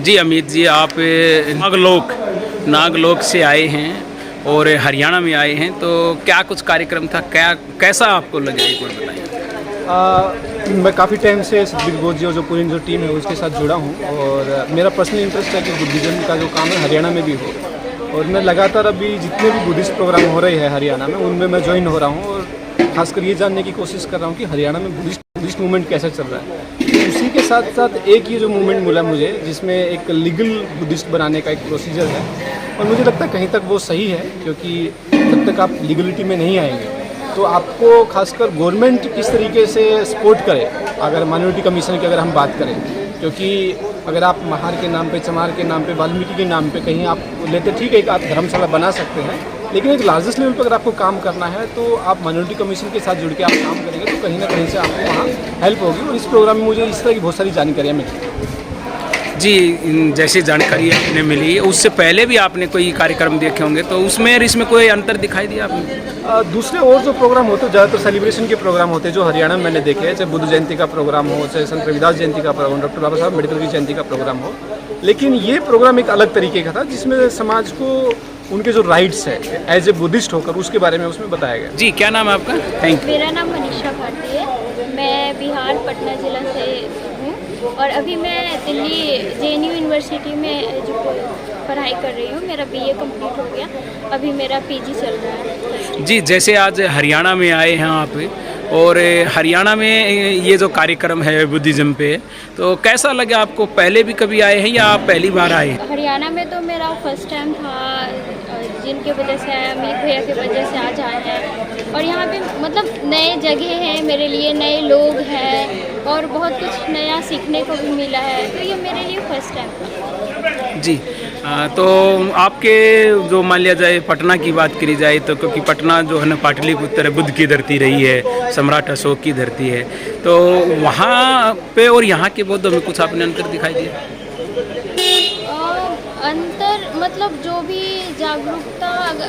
जी अमित जी, आप नागलोक से आए हैं और हरियाणा में आए हैं, तो क्या कुछ कार्यक्रम था, क्या कैसा आपको लगा, एक बार बताइए। मैं काफ़ी टाइम से बिग बॉस जो पूरी जो टीम है उसके साथ जुड़ा हूँ और मेरा पर्सनल इंटरेस्ट है कि बुद्धिज़्म का जो काम है हरियाणा में भी हो। और मैं लगातार अभी जितने भी बुद्धिस्ट प्रोग्राम हो रहे हैं हरियाणा में उनमें मैं ज्वाइन हो रहा हूँ और खासकर ये जानने की कोशिश कर रहा हूँ कि हरियाणा में बुद्धिस्ट मूवमेंट कैसा चल रहा है। उसी के साथ साथ एक ये जो मूवमेंट मिला मुझे जिसमें एक लीगल बुद्धिस्ट बनाने का एक प्रोसीजर है और मुझे लगता है कहीं तक वो सही है, क्योंकि जब तक आप लीगलिटी में नहीं आएंगे तो आपको खासकर गवर्नमेंट किस तरीके से सपोर्ट करे। अगर माइनॉरिटी कमीशन की अगर हम बात करें, क्योंकि अगर आप महार के नाम पे, चमार के नाम पे, वाल्मीकि के नाम पे कहीं आप लेते, ठीक है एक आप धर्मशाला बना सकते हैं, लेकिन एक लार्जेस्ट लेवल पर अगर आपको काम करना है तो आप माइनॉरिटी कमीशन के साथ जुड़ के आप काम करेंगे तो कहीं ना कहीं से आपको वहाँ हेल्प होगी। और इस प्रोग्राम में मुझे इस तरह की बहुत सारी जानकारियाँ मिली। जी, जैसी जानकारी आपने मिली, उससे पहले भी आपने कोई कार्यक्रम देखे होंगे, तो उसमें और इसमें कोई अंतर दिखाई दिया आपने? दूसरे और जो प्रोग्राम होते हैं ज़्यादातर सेलिब्रेशन के प्रोग्राम होते हैं जो हरियाणा में मैंने देखे हैं, चाहे बुद्ध जयंती का प्रोग्राम हो, चाहे संत रविदास जयंती का प्रोग्राम, डॉक्टर बाबा साहब अम्बेडकर की जयंती का प्रोग्राम हो, लेकिन ये प्रोग्राम एक अलग तरीके का था जिसमें समाज को उनके जो राइट्स है एज ए बुद्धिस्ट होकर उसके बारे में उसमें बताया गया। जी, क्या नाम है आपका? Thank you. मेरा नाम मनीषा भारती है, मैं बिहार पटना ज़िला से हूँ और अभी मैं दिल्ली JNU यूनिवर्सिटी में जो पढ़ाई कर रही हूँ। मेरा BA कंप्लीट हो गया, अभी मेरा PG चल रहा है। जी, जैसे आज हरियाणा में आए हैं आप, और हरियाणा में ये जो कार्यक्रम है बुद्धिज़्म पे, तो कैसा लगा आपको? पहले भी कभी आए हैं या आप पहली बार आए? हरियाणा में तो मेरा फर्स्ट टाइम था, जिनके वजह से अमित भैया की वजह से आज आए हैं। और यहाँ पे मतलब नए जगह हैं मेरे लिए, नए लोग हैं और बहुत कुछ नया सीखने को भी मिला है, तो ये मेरे लिए फर्स्ट टाइम था। जी, तो आपके जो मान लिया जाए पटना की बात करी जाए तो, क्योंकि पटना जो है ना पाटलिपुत्र बुद्ध की धरती रही है, सम्राट अशोक की धरती है, तो वहाँ पे और यहाँ के बौद्धों में कुछ आपने अंतर दिखाई दिया? अंतर मतलब जो भी जागरूकता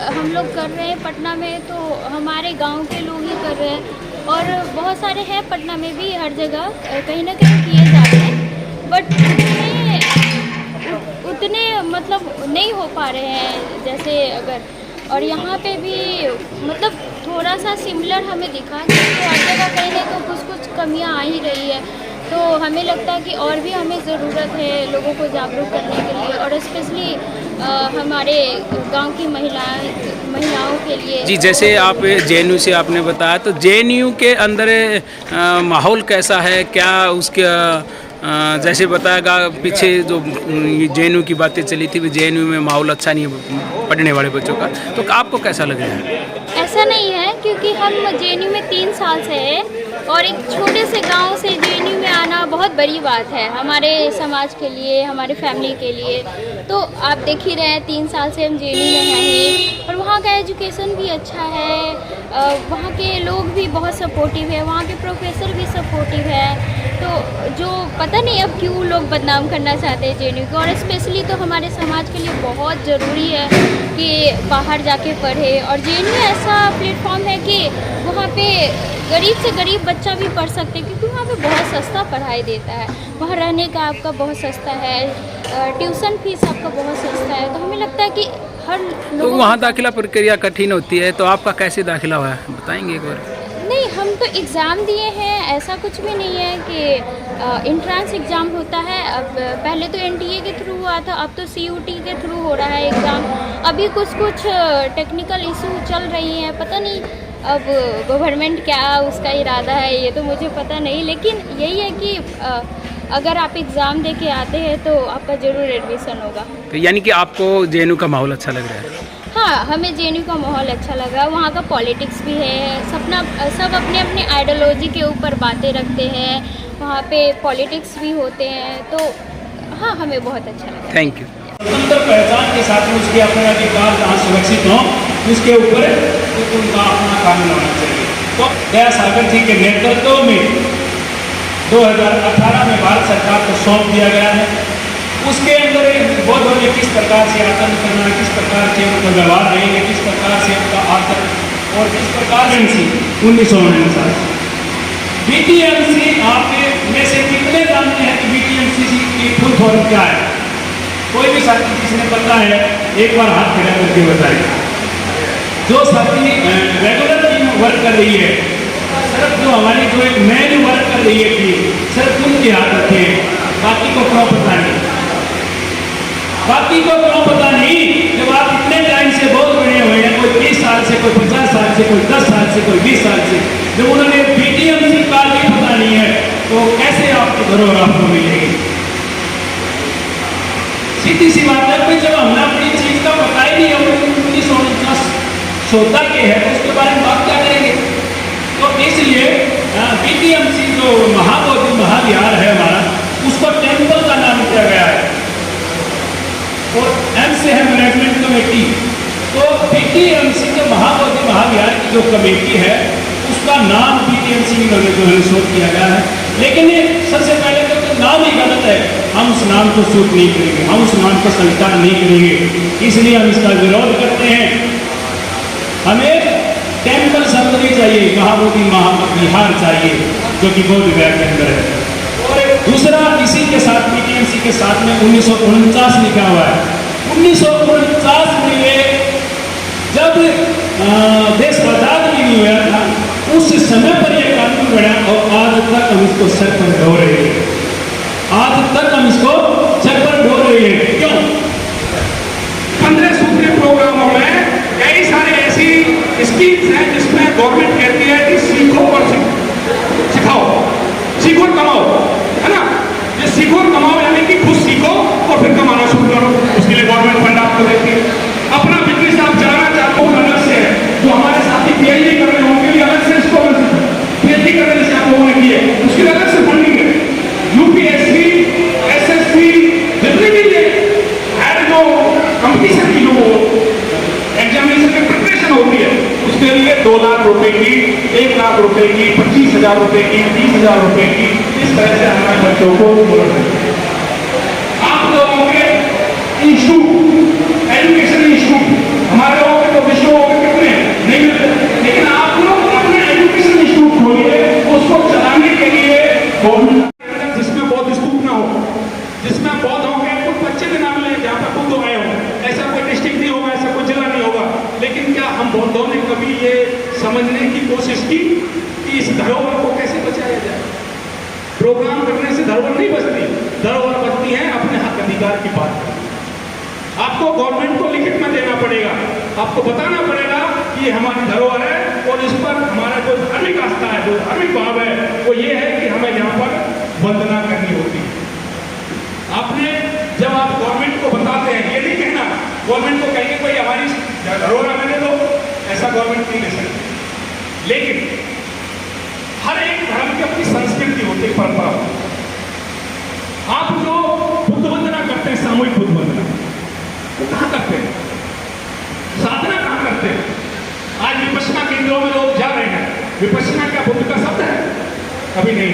हम लोग कर रहे हैं पटना में, तो हमारे गांव के लोग ही कर रहे हैं और बहुत सारे हैं पटना में भी, हर जगह कहीं ना कहीं किए जा रहे हैं, बट उतने मतलब नहीं हो पा रहे हैं जैसे अगर। और यहाँ पे भी मतलब थोड़ा सा सिमिलर हमें दिखा कि हर जगह कहीं ना कुछ कमियाँ आ ही रही है, तो हमें लगता है कि और भी हमें ज़रूरत है लोगों को जागरूक करने के लिए और स्पेशली हमारे गांव की महिलाओं के लिए। जी, जैसे आप JNU से आपने बताया, तो JNU के अंदर माहौल कैसा है? क्या उसके जैसे बताएगा पीछे जो JNU की बातें चली थी, JNU में माहौल अच्छा नहीं है पढ़ने वाले बच्चों का, तो आपको कैसा लग रहा है? ऐसा नहीं है, क्योंकि हम JNU में 3 साल से हैं और एक छोटे से गांव से JNU में आना बहुत बड़ी बात है हमारे समाज के लिए, हमारे फैमिली के लिए। तो आप देख ही रहे हैं 3 साल से हम JNU में हैं और वहाँ का एजुकेशन भी अच्छा है, वहाँ के लोग भी बहुत सपोर्टिव है, वहाँ के प्रोफेसर भी सपोर्टिव है। तो जो पता नहीं अब क्यों लोग बदनाम करना चाहते हैं JNU को, और स्पेशली तो हमारे समाज के लिए बहुत ज़रूरी है कि बाहर जाके पढ़े। और JNU ऐसा प्लेटफॉर्म है कि वहाँ पे गरीब से गरीब बच्चा भी पढ़ सकते हैं, क्योंकि वहाँ पे बहुत सस्ता पढ़ाई देता है, वहाँ रहने का आपका बहुत सस्ता है, ट्यूशन फीस आपका बहुत सस्ता है। तो हमें लगता है कि हर तो वहाँ दाखिला प्रक्रिया कठिन होती है, तो आपका कैसे दाखिला हुआ है, बताएंगे एक बार? नहीं, हम तो एग्ज़ाम दिए हैं, ऐसा कुछ भी नहीं है कि इंट्रांस एग्ज़ाम होता है। अब पहले तो NTA के थ्रू हुआ था, अब तो CUT के थ्रू हो रहा है एग्ज़ाम। अभी कुछ टेक्निकल इशू चल रही हैं, पता नहीं अब गवर्नमेंट क्या उसका इरादा है, ये तो मुझे पता नहीं, लेकिन यही है कि अगर आप एग्ज़ाम दे के आते हैं तो आपका ज़रूर एडमिशन होगा। तो यानी कि आपको JNU का माहौल अच्छा लग रहा है? हाँ, हमें JNU का माहौल अच्छा लगा, वहाँ का पॉलिटिक्स भी है, सब अपने अपने आइडियोलॉजी के ऊपर बातें रखते हैं, वहाँ पे पॉलिटिक्स भी होते हैं, तो हाँ हमें बहुत अच्छा लगा। Thank you. स्वतंत्र पहचान के साथ में उसके अपने अधिकार जहाँ सुरक्षित हों उसके ऊपर उनका अपना कानून होना चाहिए। तो दया सागर जी के नेतृत्व में 2018 में भारत सरकार को सौंप दिया गया है। उसके अंदर बौद्धों ने किस प्रकार से आचरण करना, किस प्रकार से उनका व्यवहार रहेंगे, किस प्रकार से उनका आचरण और किस प्रकार से 1949 BTMC आपके में से कितने जानते हैं कि BTMC की फुल फॉर्म क्या है? कोई भी साथी जिसने पता है एक बार हाथ खड़ा करके बताए। जो साथी रेगुलर टीम वर्क कर रही है, सिर्फ जो हमारी जो एक मैन वर्क कर रही है टीम, सिर्फ उनके हाथ रखें, बाकी को क्यों पता नहीं, बाकी को क्यों पता नहीं। जब आप इतने टाइम से बहुत बड़े हुए हैं, कोई 30 साल से, कोई 50 साल से, कोई 10 साल से, कोई 20 साल से, जब उन्होंने बीटीएमसी का भी पता नहीं है, तो कैसे आपकी धरोहर आपको मिलेगी? सीधी सी बात है कि जब हमने अपनी चीज का पता ही नहीं है, 1949 श्रोता के है, तो उसके बारे में बात क्या करेंगे? तो इसलिए बीटीएमसी जो महाबोधि महाविहार है हमारा, उसको टेम्पल का नाम दिया गया है और एम से है मैनेजमेंट कमेटी। तो बीटीएमसी के महाबोधि महाविहार की जो कमेटी है, उसका नाम बीटीएमसी की जो है शोध किया गया है। लेकिन सबसे पहले तो नाम ही गलत है, हम उस नाम को सूट नहीं करेंगे, हम उस नाम को स्वीकार नहीं करेंगे, इसलिए हम इसका विरोध करते हैं। हमें टेम्पल शब्द नहीं चाहिए, महाबोधि महाविहार चाहिए, जो कि बौद्ध विहार के अंदर है। और दूसरा, इसी के साथ बीटीएमसी के साथ में 1949 लिखा हुआ है। 1949 में ये जब देश आजाद भी नहीं हुआ था, उस समय पर यह कानून बना और आज तक हम इसको सर पर ढो रहे हैं, आज तक हम इसको सर पर ढो रहे हैं। क्यों? 15 सूत्रीय प्रोग्रामों में कई सारे ऐसी स्कीम्स हैं जिसमें गवर्नमेंट कहती है कि सीखो और सिखाओ, सीखो और कमाओ, है ना? ये सीखो और कमाओ यानी कि खुद सीखो और फिर कमाना शुरू करो। उसके लिए गवर्नमेंट फंड आपको देती है। अपना बिजनेस आप चलाना चाहते हो, अलग से है। जो हमारे साथी पीएचडी कर रहे हैं उनके लिए अलग से इसको पीएचडी करने से आप लोगों ने किए, उसके लिए अलग से फंडिंग है। यूपीएससी, एसएससी, जितने भी ये है जो कंपटीशन की जो एग्जामिनेशन की प्रिपरेशन होती है, उसके लिए 2 लाख रुपए की, 1 लाख रुपए की, 25,000 रुपए की, 30,000 रुपए की, इस तरह से हमारे बच्चों को आप लोगों के इंस्टीट्यूट, एजुकेशन इंस्टीट्यूट हमारे लोगों के तो विश्व के कितने नहीं मिलते, लेकिन आप लोग अपने एजुकेशन इंस्टीट्यूट खोलिए, उसको चलाने के लिए जिसमें बौद्ध स्तूप ना हो, जिसमें बौद्ध होंगे तो बच्चे के नाम ले जहाँ पर बुद्ध आए हों। ऐसा कोई डिस्ट्रिक्ट नहीं होगा, ऐसा कोई जिला नहीं होगा। लेकिन क्या हम बौद्धों ने कभी ये समझने की कोशिश की कि इस धरोहर को कैसे बचाया जाए? प्रोग्राम करने से धरोहर नहीं बचती, धरोहर बचती है अपने हक अधिकार की बात करना। आपको गवर्नमेंट को लिखित में देना पड़ेगा, आपको बताना पड़ेगा कि ये हमारी धरोहर है और इस पर हमारा जो धार्मिक आस्था है, जो धार्मिक भाव है, वो ये है कि हमें यहाँ पर वंदना करनी होती है। आपने जब आप गवर्नमेंट को बताते हैं, ये नहीं कहना गवर्नमेंट को कहेंगे कोई हमारी धरोहर हमें दो, ऐसा गवर्नमेंट नहीं ले सकती। लेकिन हर एक धर्म की अपनी संस्कृति होती है, परंपरा होती है। आप जो बुद्ध वंदना करते हैं, सामूहिक बुद्ध वंदना, वो कहाँ करते हैं? साधना कहाँ करते हैं? आज विपश्यना केंद्रों में लोग जा रहे हैं, विपश्यना क्या बुद्ध का शब्द है? कभी नहीं।